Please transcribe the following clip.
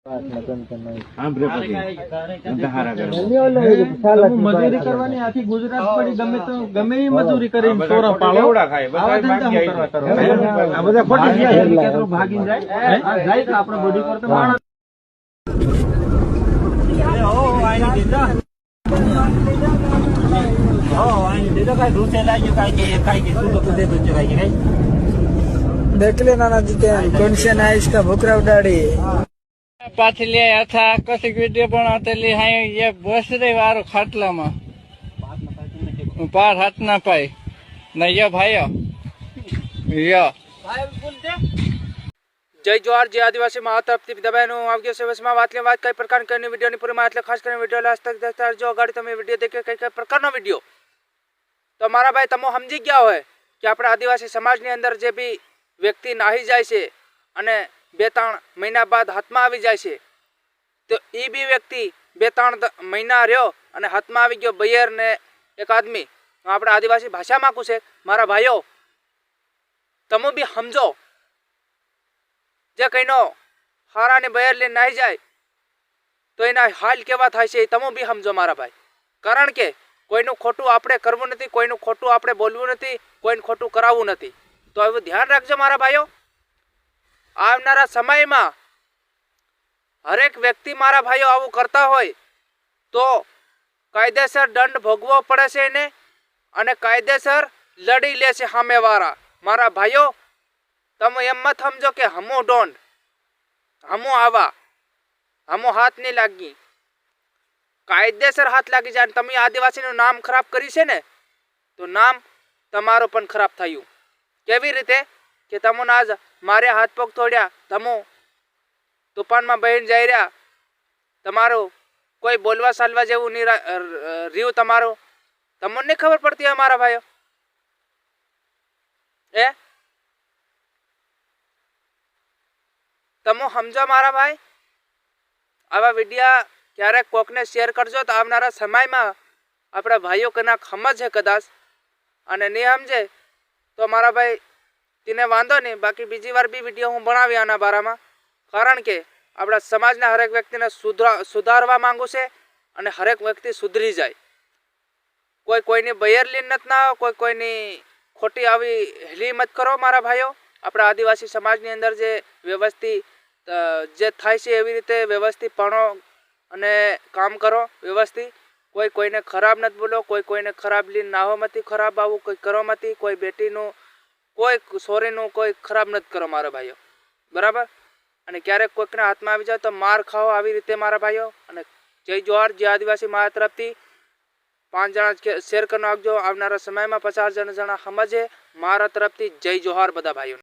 મજૂરી કરવાની આખી ગુજરાત પડી ગમે તો ગમે એ મજૂરી કરીને ચોરા પાડો ભાગી જાય તો આપડે બોડી પર તો માણસ देख लेना ना जितेन कौन से ना इसका भूखरा उडाड़ी पाथली था कसिक वीडियो बनातेली हाय ये बसरे वारो खाटलाમાં પાર હાથ ના પાય ને ય ભાઈઓ ય જય જોહાર જય આદિવાસી મહાતરફથી દબાઈનું આવગ્ય સેવસમાં વાત કઈ પ્રકાર કઈ વિડીયોની પૂરીમાં એટલે ખાસ કરીને વિડીયો લાસ્ટ તક દેખતા જો અગાડી તમે વિડીયો દેખે કઈ પ્રકારનો વિડીયો તો મારા ભાઈ તમે સમજી ગયા હોય કે આપણે આદિવાસી સમાજની અંદર જે બી વ્યક્તિ નાહી જાય છે અને 2-3 મહિના બાદ હાથમાં આવી જાય છે તો એ બી વ્યક્તિ 2-3 મહિના રહ્યો અને હાથમાં આવી ગયો બૈર ને એક આદમી આપણે આદિવાસી ભાષામાં કહું છે મારા ભાઈઓ તમે બી સમજો જે કઈનો હારા ને બૈર લઈને નાહી જાય તો એના હાલ કેવા થાય છે તમે બી સમજો મારા ભાઈ કારણ કે કોઈનું ખોટું આપણે કરવું નથી કોઈનું ખોટું આપણે બોલવું નથી કોઈને ખોટું કરાવવું નથી તો હવે ધ્યાન રાખજો મારા ભાઈઓ આવનારા સમયમાં હરેક વ્યક્તિ મારા ભાઈઓ આવું કરતા હોય તો કાયદેસર દંડ ભોગવવો પડે છે એને અને કાયદેસર લડી લે છે સામેવાળા મારા ભાઈઓ તમે એમ મત સમજો કે હમો ડોંડ હમો આવા હમો હાથ નહીં લાગી કાયદેસર હાથ લાગી જાય તમે આદિવાસીનું નામ ખરાબ કરી છે ને તો નામ તમારો પણ ખરાબ થયું કેવી રીતે કે તમોને આજ મારે હાથ પગ તોડ્યા તમો તુફાનમાં બહીને જઈ રહ્યા તમારું કોઈ બોલવા ચાલવા જેવું નહીં રહ્યું તમારું તમને નહીં ખબર પડતી હોય મારા ભાઈઓ એ તમો સમજો મારા ભાઈ આવા વિડીયા ક્યારેક કોકને શેર કરજો તો આવનારા સમયમાં આપણા ભાઈઓ કના સમજ છે કદાચ અને નહીં સમજે તો મારા ભાઈ તેને વાંધો નહીં બાકી બીજી વાર બી વિડીયો હું બનાવી આના બારામાં કારણ કે આપણા સમાજના હરેક વ્યક્તિને સુધારવા માંગુ છે અને હરેક વ્યક્તિ સુધરી જાય કોઈ કોઈની બૈર લીન નથી ના કોઈ કોઈની ખોટી આવી હેલી મત કરો મારા ભાઈઓ આપણા આદિવાસી સમાજની અંદર જે વ્યવસ્થિત જે થાય છે એવી રીતે વ્યવસ્થિતપણો અને કામ કરો વ્યવસ્થિત કોઈ કોઈને ખરાબ નથી બોલો કોઈ કોઈને ખરાબ લીન નાહો મતી ખરાબ આવું કોઈ કરો મતી કોઈ બેટીનું કોઈ સોરીનું કોઈ ખરાબ નથી કરો મારા ભાઈઓ બરાબર અને ક્યારેક કોઈકના હાથમાં આવી જાય તો માર ખાઓ આવી રીતે મારા ભાઈઓ અને જય જોહાર જય આદિવાસી મારા તરફથી 5 જણા શેર કરી નાખજો આવનારા સમયમાં 50 જણા સમજે મારા તરફથી જય જોહાર બધા ભાઈઓ